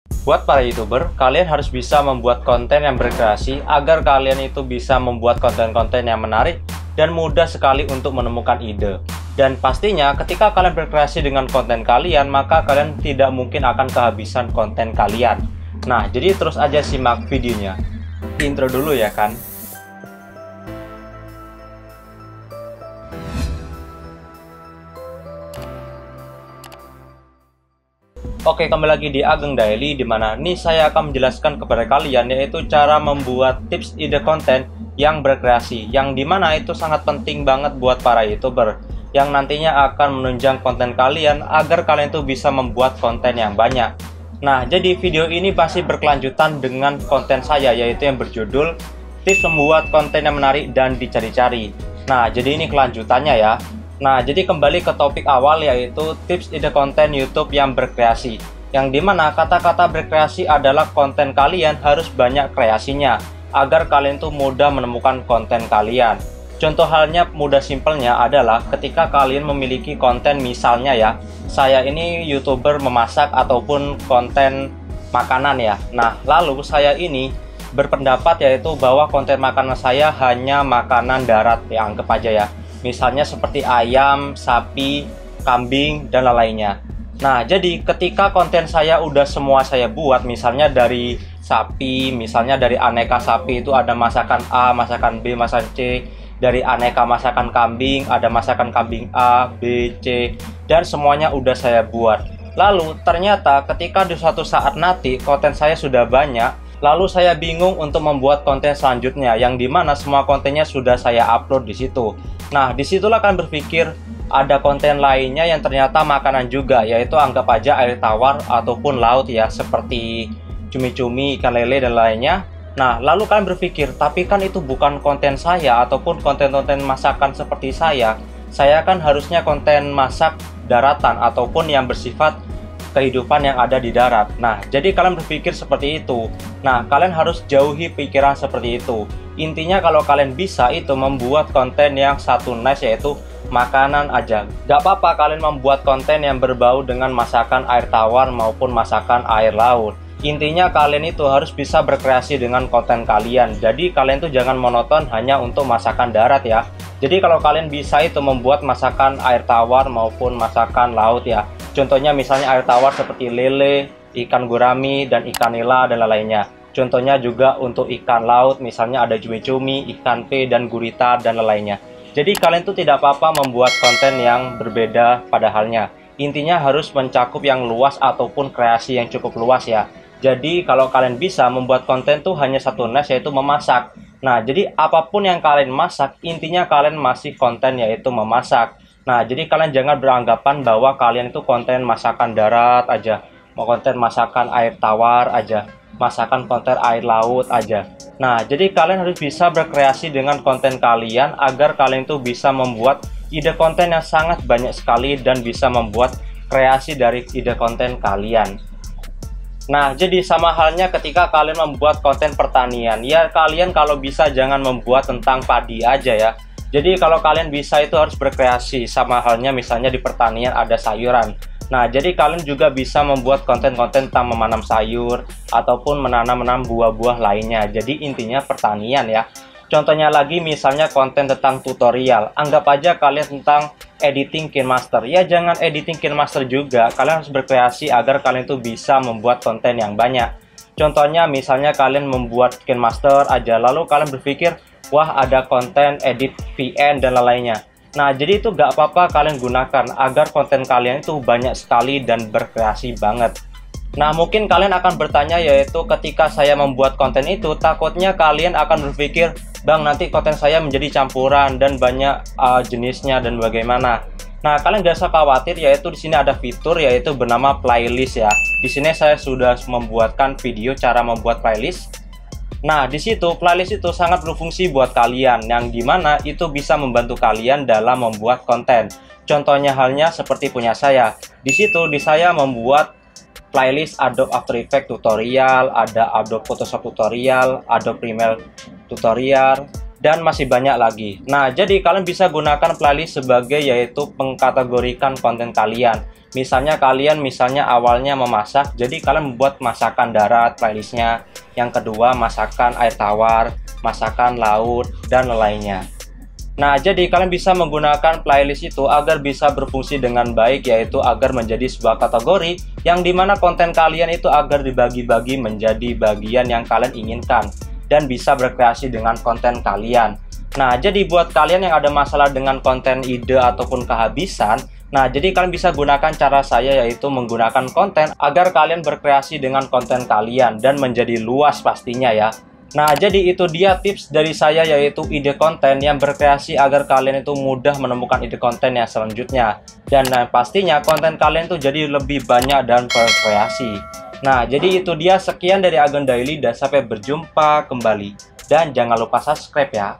Buat para YouTuber, kalian harus bisa membuat konten yang berkreasi agar kalian itu bisa membuat konten-konten yang menarik dan mudah sekali untuk menemukan ide. Dan pastinya ketika kalian berkreasi dengan konten kalian, maka kalian tidak mungkin akan kehabisan konten kalian. Nah, jadi terus aja simak videonya. Intro dulu ya kan. Oke, kembali lagi di Ageng Daily, dimana nih saya akan menjelaskan kepada kalian yaitu cara membuat tips ide konten yang berkreasi, yang dimana itu sangat penting banget buat para YouTuber yang nantinya akan menunjang konten kalian agar kalian tuh bisa membuat konten yang banyak. Nah, jadi video ini pasti berkelanjutan dengan konten saya, yaitu yang berjudul tips membuat konten yang menarik dan dicari-cari. Nah, jadi ini kelanjutannya ya. Nah, jadi kembali ke topik awal, yaitu tips ide konten YouTube yang berkreasi, yang dimana kata-kata berkreasi adalah konten kalian harus banyak kreasinya agar kalian tuh mudah menemukan konten kalian. Contoh halnya mudah simpelnya adalah ketika kalian memiliki konten, misalnya ya, saya ini YouTuber memasak ataupun konten makanan ya. Nah, lalu saya ini berpendapat yaitu bahwa konten makanan saya hanya makanan darat ya, anggap aja ya. Misalnya seperti ayam, sapi, kambing, dan lainnya. Nah, jadi ketika konten saya udah semua saya buat, misalnya dari sapi, misalnya dari aneka sapi itu ada masakan A, masakan B, masakan C. Dari aneka masakan kambing, ada masakan kambing A, B, C, dan semuanya udah saya buat. Lalu ternyata ketika di suatu saat nanti konten saya sudah banyak, lalu saya bingung untuk membuat konten selanjutnya, yang dimana semua kontennya sudah saya upload di situ. Nah, disitulah kalian berpikir ada konten lainnya yang ternyata makanan juga, yaitu anggap aja air tawar ataupun laut ya, seperti cumi-cumi, ikan lele, dan lainnya. Nah, lalu kalian berpikir, tapi kan itu bukan konten saya ataupun konten-konten masakan seperti saya. Saya kan harusnya konten masak daratan ataupun yang bersifat kehidupan yang ada di darat. Nah, jadi kalian berpikir seperti itu. Nah, kalian harus jauhi pikiran seperti itu. Intinya kalau kalian bisa itu membuat konten yang satu niche, yaitu makanan aja. Gak apa-apa kalian membuat konten yang berbau dengan masakan air tawar maupun masakan air laut. Intinya kalian itu harus bisa berkreasi dengan konten kalian. Jadi kalian tuh jangan monoton hanya untuk masakan darat ya. Jadi kalau kalian bisa itu membuat masakan air tawar maupun masakan laut ya. Contohnya misalnya air tawar seperti lele, ikan gurami, dan ikan nila, dan lainnya. Contohnya juga untuk ikan laut, misalnya ada cumi-cumi, ikan pe, dan gurita, dan lainnya. Jadi kalian tuh tidak apa-apa membuat konten yang berbeda pada halnya. Intinya harus mencakup yang luas ataupun kreasi yang cukup luas ya. Jadi kalau kalian bisa membuat konten tuh hanya satu niche, yaitu memasak. Nah, jadi apapun yang kalian masak, intinya kalian masih konten yaitu memasak. Nah, jadi kalian jangan beranggapan bahwa kalian itu konten masakan darat aja, mau konten masakan air tawar aja, masakan konten air laut aja. Nah, jadi kalian harus bisa berkreasi dengan konten kalian agar kalian itu bisa membuat ide konten yang sangat banyak sekali dan bisa membuat kreasi dari ide konten kalian. Nah, jadi sama halnya ketika kalian membuat konten pertanian, ya kalian kalau bisa jangan membuat tentang padi aja ya. Jadi kalau kalian bisa itu harus berkreasi, sama halnya misalnya di pertanian ada sayuran. Nah, jadi kalian juga bisa membuat konten-konten tentang memanam sayur ataupun menanam buah-buah lainnya. Jadi intinya pertanian ya. Contohnya lagi misalnya konten tentang tutorial. Anggap aja kalian tentang editing KineMaster. Ya jangan editing KineMaster juga. Kalian harus berkreasi agar kalian tuh bisa membuat konten yang banyak. Contohnya misalnya kalian membuat KineMaster aja, lalu kalian berpikir, wah ada konten edit VN dan lainnya. Nah, jadi itu gak apa-apa kalian gunakan agar konten kalian itu banyak sekali dan berkreasi banget. Nah, mungkin kalian akan bertanya, yaitu ketika saya membuat konten itu, takutnya kalian akan berpikir, Bang, nanti konten saya menjadi campuran dan banyak jenisnya dan bagaimana. Nah, kalian gak usah khawatir, yaitu di sini ada fitur yaitu bernama playlist ya. Di sini saya sudah membuatkan video cara membuat playlist. Nah, di situ playlist itu sangat berfungsi buat kalian, yang dimana itu bisa membantu kalian dalam membuat konten. Contohnya halnya seperti punya saya. Di situ saya membuat playlist Adobe After Effects tutorial, ada Adobe Photoshop tutorial, Adobe Premiere tutorial, dan masih banyak lagi. Nah, jadi kalian bisa gunakan playlist sebagai yaitu pengkategorikan konten kalian. Misalnya kalian awalnya memasak, jadi kalian membuat masakan darat playlistnya. Yang kedua masakan air tawar, masakan laut, dan lainnya. Nah, jadi kalian bisa menggunakan playlist itu agar bisa berfungsi dengan baik, yaitu agar menjadi sebuah kategori yang dimana konten kalian itu agar dibagi-bagi menjadi bagian yang kalian inginkan dan bisa berkreasi dengan konten kalian. Nah, jadi buat kalian yang ada masalah dengan konten ide ataupun kehabisan, nah jadi kalian bisa gunakan cara saya, yaitu menggunakan konten agar kalian berkreasi dengan konten kalian dan menjadi luas pastinya ya. Nah, jadi itu dia tips dari saya, yaitu ide konten yang berkreasi agar kalian itu mudah menemukan ide konten yang selanjutnya. Dan pastinya konten kalian itu jadi lebih banyak dan berkreasi. Nah, jadi itu dia, sekian dari Ageng Daily dan sampai berjumpa kembali. Dan jangan lupa subscribe ya.